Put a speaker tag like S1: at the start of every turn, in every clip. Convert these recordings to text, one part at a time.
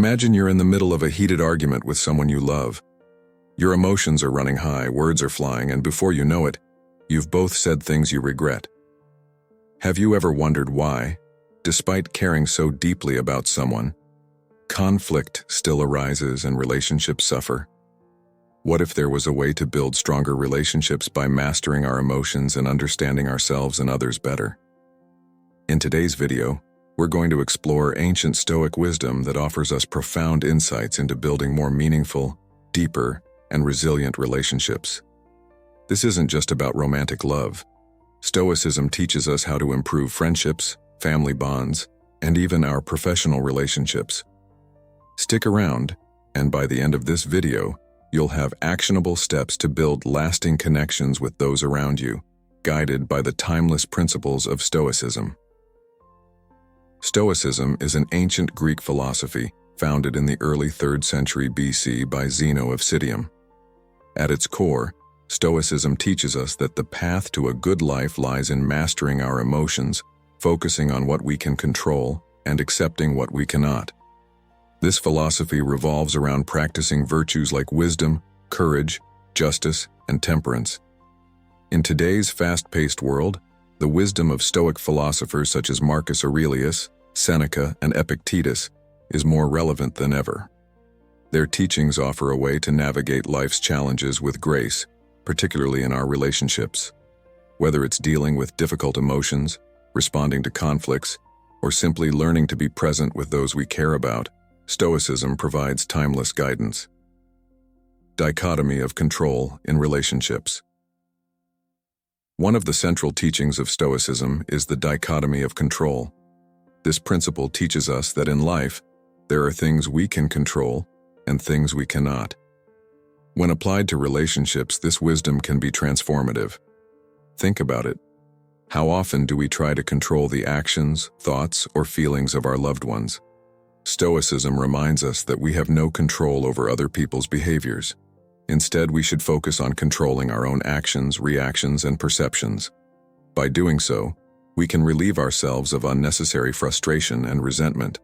S1: Imagine you're in the middle of a heated argument with someone you love. Your emotions are running high, words are flying, and before you know it, you've both said things you regret. Have you ever wondered why, despite caring so deeply about someone, conflict still arises and relationships suffer? What if there was a way to build stronger relationships by mastering our emotions and understanding ourselves and others better? In today's video, we're going to explore ancient Stoic wisdom that offers us profound insights into building more meaningful, deeper, and resilient relationships. This isn't just about romantic love. Stoicism teaches us how to improve friendships, family bonds, and even our professional relationships. Stick around, and by the end of this video, you'll have actionable steps to build lasting connections with those around you, guided by the timeless principles of Stoicism. Stoicism is an ancient Greek philosophy founded in the early 3rd century BC by Zeno of Citium. At its core, Stoicism teaches us that the path to a good life lies in mastering our emotions, focusing on what we can control, and accepting what we cannot. This philosophy revolves around practicing virtues like wisdom, courage, justice, and temperance. In today's fast-paced world, the wisdom of Stoic philosophers such as Marcus Aurelius, Seneca, and Epictetus is more relevant than ever. Their teachings offer a way to navigate life's challenges with grace, particularly in our relationships. Whether it's dealing with difficult emotions, responding to conflicts, or simply learning to be present with those we care about, Stoicism provides timeless guidance. Dichotomy of control in relationships. One of the central teachings of Stoicism is the dichotomy of control. This principle teaches us that in life, there are things we can control and things we cannot. When applied to relationships, this wisdom can be transformative. Think about it. How often do we try to control the actions, thoughts, or feelings of our loved ones? Stoicism reminds us that we have no control over other people's behaviors. Instead, we should focus on controlling our own actions, reactions, and perceptions. By doing so, we can relieve ourselves of unnecessary frustration and resentment.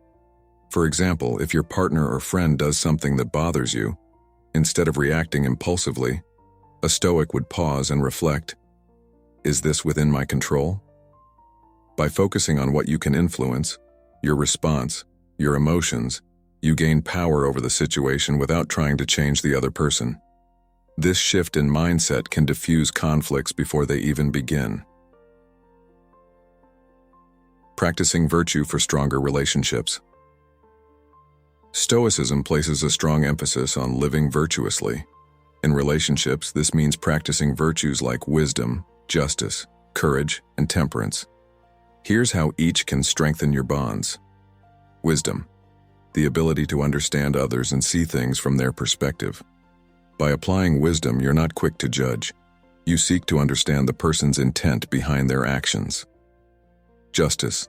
S1: For example, if your partner or friend does something that bothers you, instead of reacting impulsively, a Stoic would pause and reflect, "Is this within my control?" By focusing on what you can influence, your response, your emotions, you gain power over the situation without trying to change the other person. This shift in mindset can diffuse conflicts before they even begin. Practicing virtue for stronger relationships. Stoicism places a strong emphasis on living virtuously. In relationships, this means practicing virtues like wisdom, justice, courage, and temperance. Here's how each can strengthen your bonds. Wisdom, the ability to understand others and see things from their perspective. By applying wisdom, you're not quick to judge. You seek to understand the person's intent behind their actions. Justice,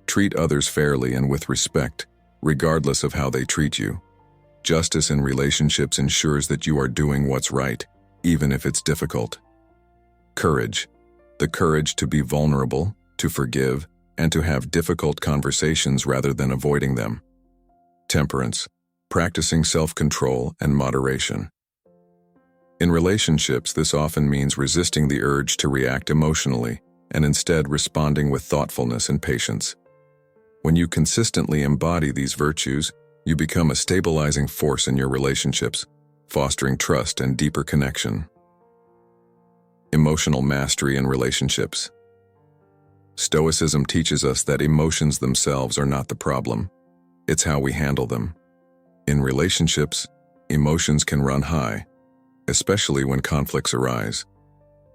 S1: treat others fairly and with respect, regardless of how they treat you. Justice in relationships ensures that you are doing what's right, even if it's difficult. Courage, the courage to be vulnerable, to forgive, and to have difficult conversations rather than avoiding them. Temperance, practicing self-control and moderation. In relationships, this often means resisting the urge to react emotionally and instead responding with thoughtfulness and patience. When you consistently embody these virtues, you become a stabilizing force in your relationships, fostering trust and deeper connection. Emotional mastery in relationships. Stoicism teaches us that emotions themselves are not the problem. It's how we handle them. In relationships, emotions can run high, especially when conflicts arise.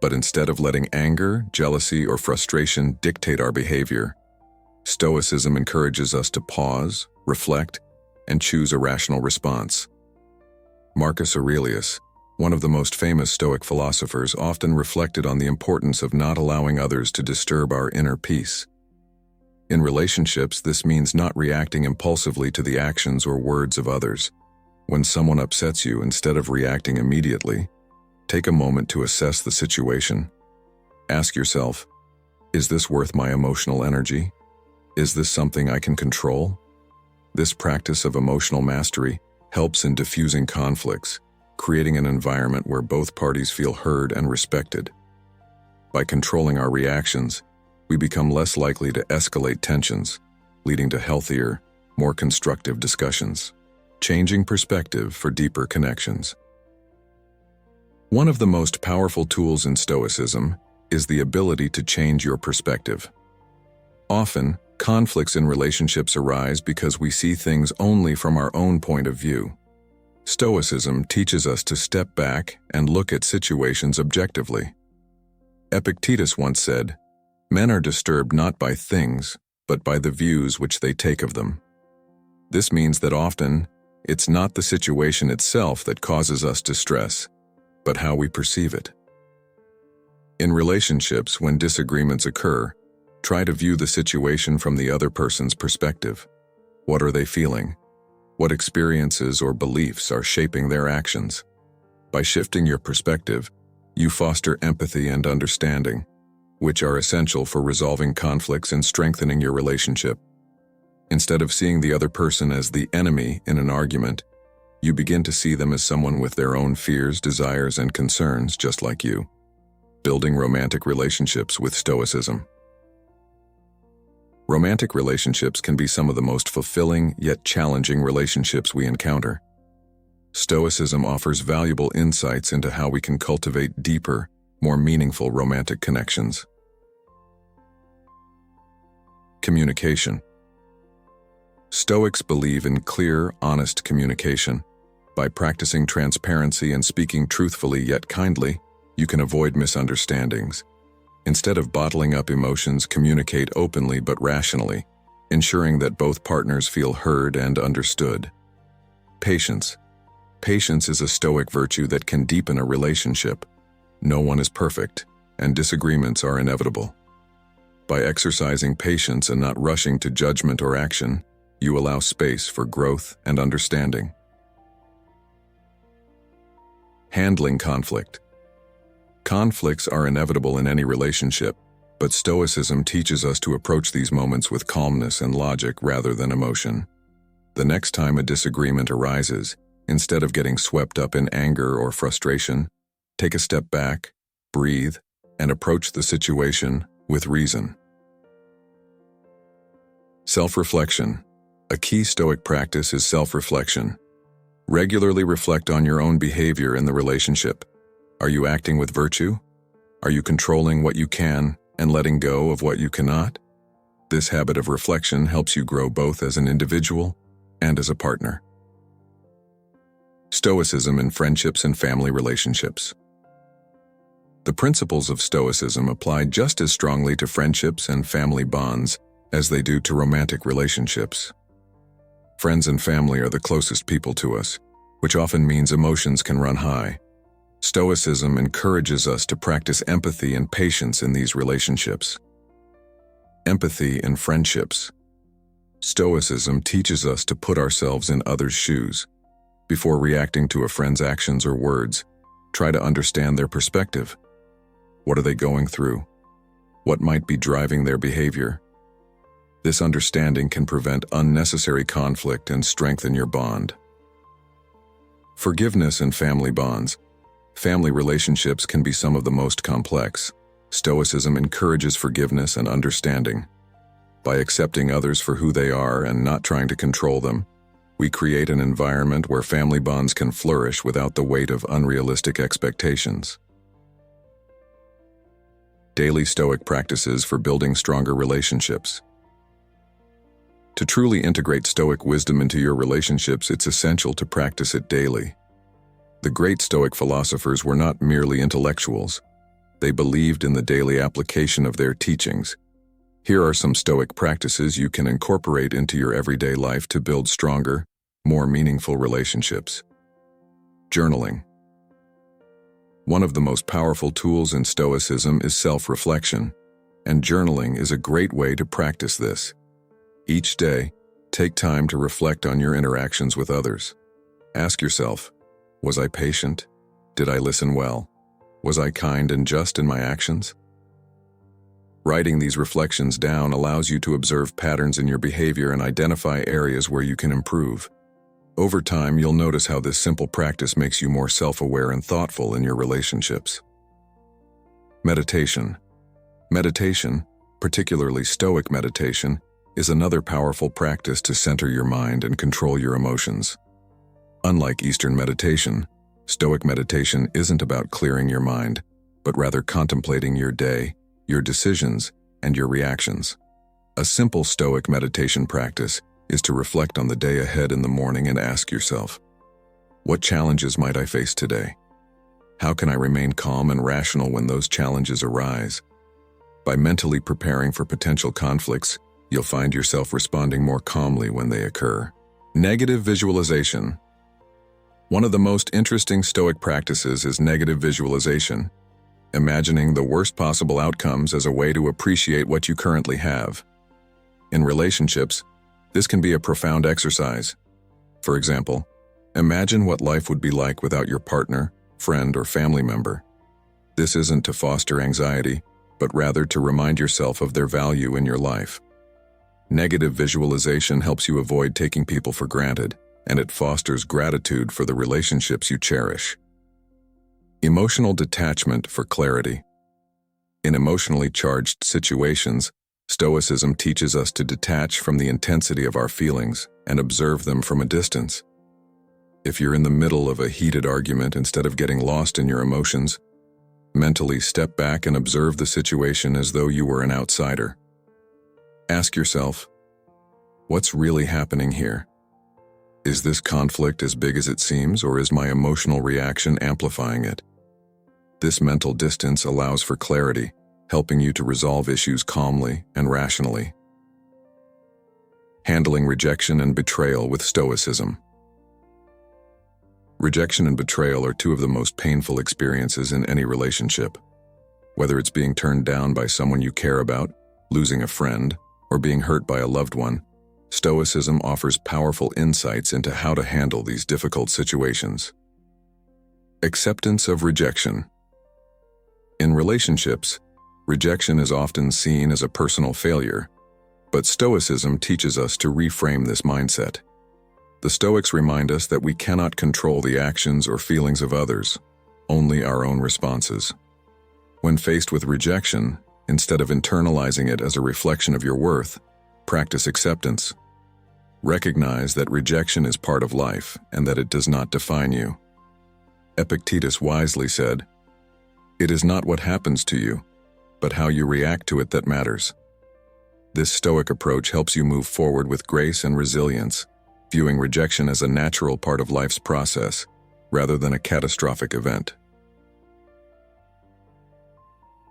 S1: But instead of letting anger, jealousy, or frustration dictate our behavior, Stoicism encourages us to pause, reflect, and choose a rational response. Marcus Aurelius, one of the most famous Stoic philosophers, often reflected on the importance of not allowing others to disturb our inner peace. In relationships, this means not reacting impulsively to the actions or words of others. When someone upsets you, instead of reacting immediately, take a moment to assess the situation. Ask yourself, is this worth my emotional energy? Is this something I can control? This practice of emotional mastery helps in diffusing conflicts, creating an environment where both parties feel heard and respected. By controlling our reactions, we become less likely to escalate tensions, leading to healthier, more constructive discussions. Changing perspective for deeper connections. One of the most powerful tools in Stoicism is the ability to change your perspective. Often, conflicts in relationships arise because we see things only from our own point of view. Stoicism teaches us to step back and look at situations objectively. Epictetus once said, "Men are disturbed not by things, but by the views which they take of them." This means that often, it's not the situation itself that causes us distress, but how we perceive it. In relationships, when disagreements occur, try to view the situation from the other person's perspective. What are they feeling? What experiences or beliefs are shaping their actions? By shifting your perspective, you foster empathy and understanding, which are essential for resolving conflicts and strengthening your relationship. Instead of seeing the other person as the enemy in an argument, you begin to see them as someone with their own fears, desires, and concerns, just like you. Building romantic relationships with Stoicism. Romantic relationships can be some of the most fulfilling yet challenging relationships we encounter. Stoicism offers valuable insights into how we can cultivate deeper, more meaningful romantic connections. Communication. Stoics believe in clear, honest communication. By practicing transparency and speaking truthfully yet kindly, you can avoid misunderstandings. Instead of bottling up emotions, communicate openly but rationally, ensuring that both partners feel heard and understood. Patience. Patience is a Stoic virtue that can deepen a relationship. No one is perfect, and disagreements are inevitable. By exercising patience and not rushing to judgment or action, you allow space for growth and understanding. Handling conflict. Conflicts are inevitable in any relationship, but Stoicism teaches us to approach these moments with calmness and logic rather than emotion. The next time a disagreement arises, instead of getting swept up in anger or frustration, take a step back, breathe, and approach the situation with reason. Self-reflection. A key Stoic practice is self-reflection. Regularly reflect on your own behavior in the relationship. Are you acting with virtue? Are you controlling what you can and letting go of what you cannot? This habit of reflection helps you grow both as an individual and as a partner. Stoicism in friendships and family relationships. The principles of Stoicism apply just as strongly to friendships and family bonds as they do to romantic relationships. Friends and family are the closest people to us, which often means emotions can run high. Stoicism encourages us to practice empathy and patience in these relationships. Empathy in friendships. Stoicism teaches us to put ourselves in others' shoes. Before reacting to a friend's actions or words, try to understand their perspective. What are they going through? What might be driving their behavior? This understanding can prevent unnecessary conflict and strengthen your bond. Forgiveness and family bonds. Family relationships can be some of the most complex. Stoicism encourages forgiveness and understanding. By accepting others for who they are and not trying to control them, we create an environment where family bonds can flourish without the weight of unrealistic expectations. Daily Stoic practices for building stronger relationships. To truly integrate Stoic wisdom into your relationships, it's essential to practice it daily. The great Stoic philosophers were not merely intellectuals. They believed in the daily application of their teachings. Here are some Stoic practices you can incorporate into your everyday life to build stronger, more meaningful relationships. Journaling. One of the most powerful tools in Stoicism is self-reflection, and journaling is a great way to practice this. Each day, take time to reflect on your interactions with others. Ask yourself, was I patient? Did I listen well? Was I kind and just in my actions? Writing these reflections down allows you to observe patterns in your behavior and identify areas where you can improve. Over time, you'll notice how this simple practice makes you more self-aware and thoughtful in your relationships. Meditation. Meditation, particularly Stoic meditation, is another powerful practice to center your mind and control your emotions. Unlike Eastern meditation, Stoic meditation isn't about clearing your mind, but rather contemplating your day, your decisions, and your reactions. A simple Stoic meditation practice is to reflect on the day ahead in the morning and ask yourself, what challenges might I face today? How can I remain calm and rational when those challenges arise? By mentally preparing for potential conflicts, you'll find yourself responding more calmly when they occur. Negative visualization. One of the most interesting Stoic practices is negative visualization, imagining the worst possible outcomes as a way to appreciate what you currently have. In relationships, this can be a profound exercise. For example, imagine what life would be like without your partner, friend, or family member. This isn't to foster anxiety, but rather to remind yourself of their value in your life. Negative visualization helps you avoid taking people for granted, and it fosters gratitude for the relationships you cherish. Emotional detachment for clarity. In emotionally charged situations, Stoicism teaches us to detach from the intensity of our feelings and observe them from a distance. If you're in the middle of a heated argument, instead of getting lost in your emotions, mentally step back and observe the situation as though you were an outsider. Ask yourself, what's really happening here? Is this conflict as big as it seems, or is my emotional reaction amplifying it? This mental distance allows for clarity, helping you to resolve issues calmly and rationally. Handling rejection and betrayal with Stoicism. Rejection and betrayal are two of the most painful experiences in any relationship. Whether it's being turned down by someone you care about, losing a friend, or being hurt by a loved one, Stoicism offers powerful insights into how to handle these difficult situations. Acceptance of rejection. In relationships, rejection is often seen as a personal failure, but Stoicism teaches us to reframe this mindset. The Stoics remind us that we cannot control the actions or feelings of others, only our own responses. When faced with rejection, instead of internalizing it as a reflection of your worth, practice acceptance. Recognize that rejection is part of life and that it does not define you. Epictetus wisely said, "It is not what happens to you, but how you react to it that matters." This Stoic approach helps you move forward with grace and resilience, viewing rejection as a natural part of life's process, rather than a catastrophic event.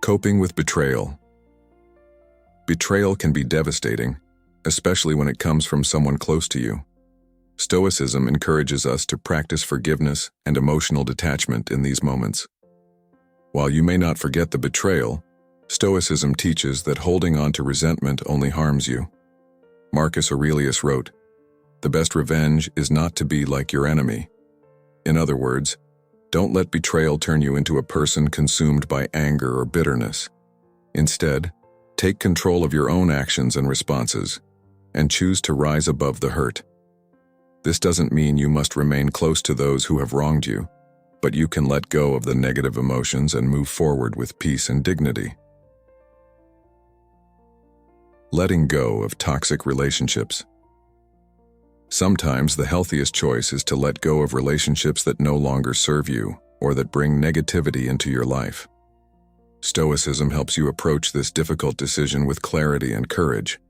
S1: Coping with betrayal. Betrayal can be devastating, especially when it comes from someone close to you. Stoicism encourages us to practice forgiveness and emotional detachment in these moments. While you may not forget the betrayal, Stoicism teaches that holding on to resentment only harms you. Marcus Aurelius wrote, "The best revenge is not to be like your enemy." In other words, don't let betrayal turn you into a person consumed by anger or bitterness. Instead, take control of your own actions and responses, and choose to rise above the hurt. This doesn't mean you must remain close to those who have wronged you, but you can let go of the negative emotions and move forward with peace and dignity. Letting go of toxic relationships. Sometimes the healthiest choice is to let go of relationships that no longer serve you or that bring negativity into your life. Stoicism helps you approach this difficult decision with clarity and courage.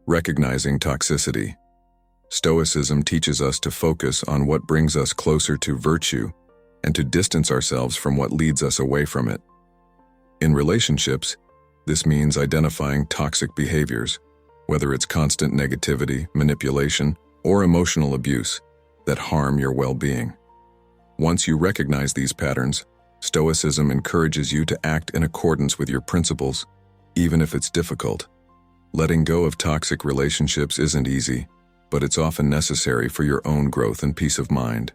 S1: Recognizing toxicity. Stoicism teaches us to focus on what brings us closer to virtue and to distance ourselves from what leads us away from it. In relationships, this means identifying toxic behaviors, whether it's constant negativity, manipulation, or emotional abuse, that harm your well-being. Once you recognize these patterns, Stoicism encourages you to act in accordance with your principles, even if it's difficult. Letting go of toxic relationships isn't easy, but it's often necessary for your own growth and peace of mind.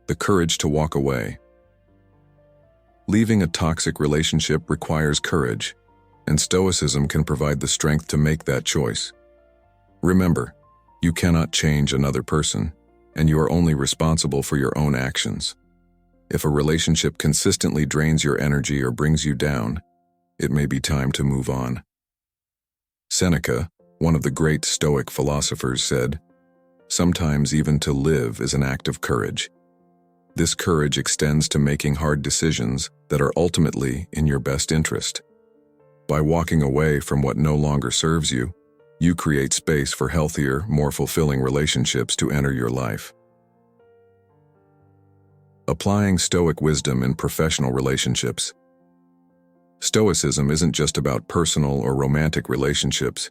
S1: The courage to walk away. Leaving a toxic relationship requires courage, and Stoicism can provide the strength to make that choice. Remember, you cannot change another person, and you are only responsible for your own actions. If a relationship consistently drains your energy or brings you down, it may be time to move on. Seneca, one of the great Stoic philosophers, said, "Sometimes even to live is an act of courage." This courage extends to making hard decisions that are ultimately in your best interest. By walking away from what no longer serves you, you create space for healthier, more fulfilling relationships to enter your life. Applying Stoic wisdom in professional relationships. Stoicism isn't just about personal or romantic relationships.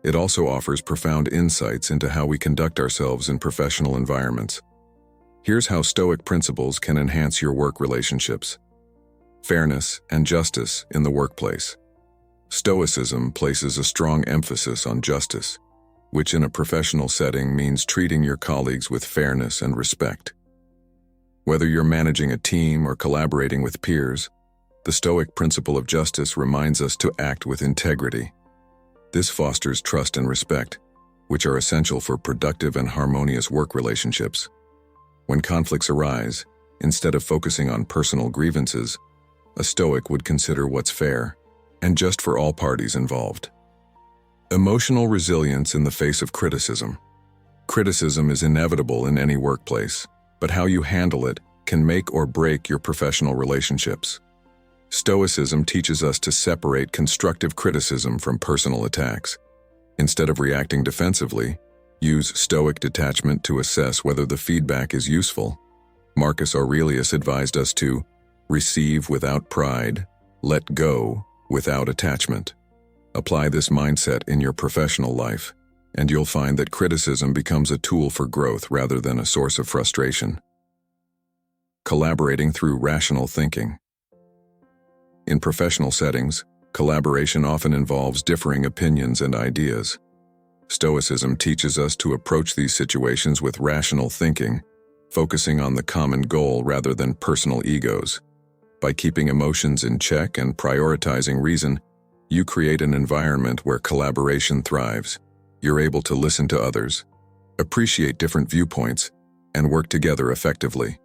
S1: It also offers profound insights into how we conduct ourselves in professional environments. Here's how Stoic principles can enhance your work relationships. Fairness and justice in the workplace. Stoicism places a strong emphasis on justice, which in a professional setting means treating your colleagues with fairness and respect. Whether you're managing a team or collaborating with peers, the Stoic principle of justice reminds us to act with integrity. This fosters trust and respect, which are essential for productive and harmonious work relationships. When conflicts arise, instead of focusing on personal grievances, a Stoic would consider what's fair and just for all parties involved. Emotional resilience in the face of criticism. Criticism is inevitable in any workplace, but how you handle it can make or break your professional relationships. Stoicism teaches us to separate constructive criticism from personal attacks. Instead of reacting defensively, use Stoic detachment to assess whether the feedback is useful. Marcus Aurelius advised us to receive without pride, let go without attachment. Apply this mindset in your professional life, and you'll find that criticism becomes a tool for growth rather than a source of frustration. Collaborating through rational thinking. In professional settings, collaboration often involves differing opinions and ideas. Stoicism teaches us to approach these situations with rational thinking, focusing on the common goal rather than personal egos. By keeping emotions in check and prioritizing reason, you create an environment where collaboration thrives. You're able to listen to others, appreciate different viewpoints, and work together effectively.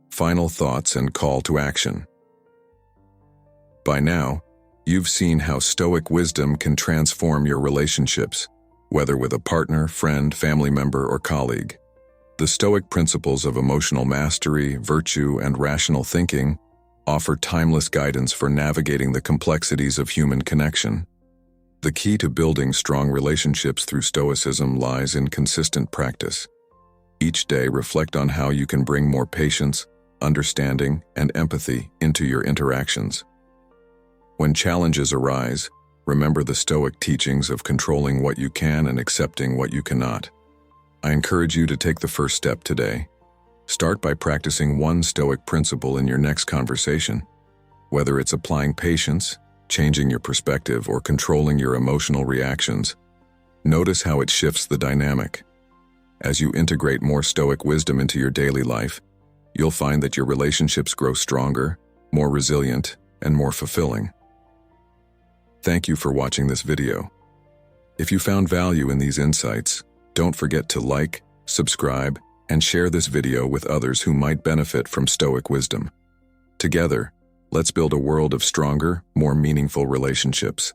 S1: Final thoughts and call to action. By now, you've seen how Stoic wisdom can transform your relationships, whether with a partner, friend, family member, or colleague. The Stoic principles of emotional mastery, virtue, and rational thinking offer timeless guidance for navigating the complexities of human connection. The key to building strong relationships through Stoicism lies in consistent practice. Each day, reflect on how you can bring more patience, understanding, and empathy into your interactions. When challenges arise, remember the Stoic teachings of controlling what you can and accepting what you cannot. I encourage you to take the first step today. Start by practicing one Stoic principle in your next conversation. Whether it's applying patience, changing your perspective, or controlling your emotional reactions, notice how it shifts the dynamic. As you integrate more Stoic wisdom into your daily life, you'll find that your relationships grow stronger, more resilient, and more fulfilling. Thank you for watching this video. If you found value in these insights, don't forget to like, subscribe, and share this video with others who might benefit from Stoic wisdom. Together, let's build a world of stronger, more meaningful relationships.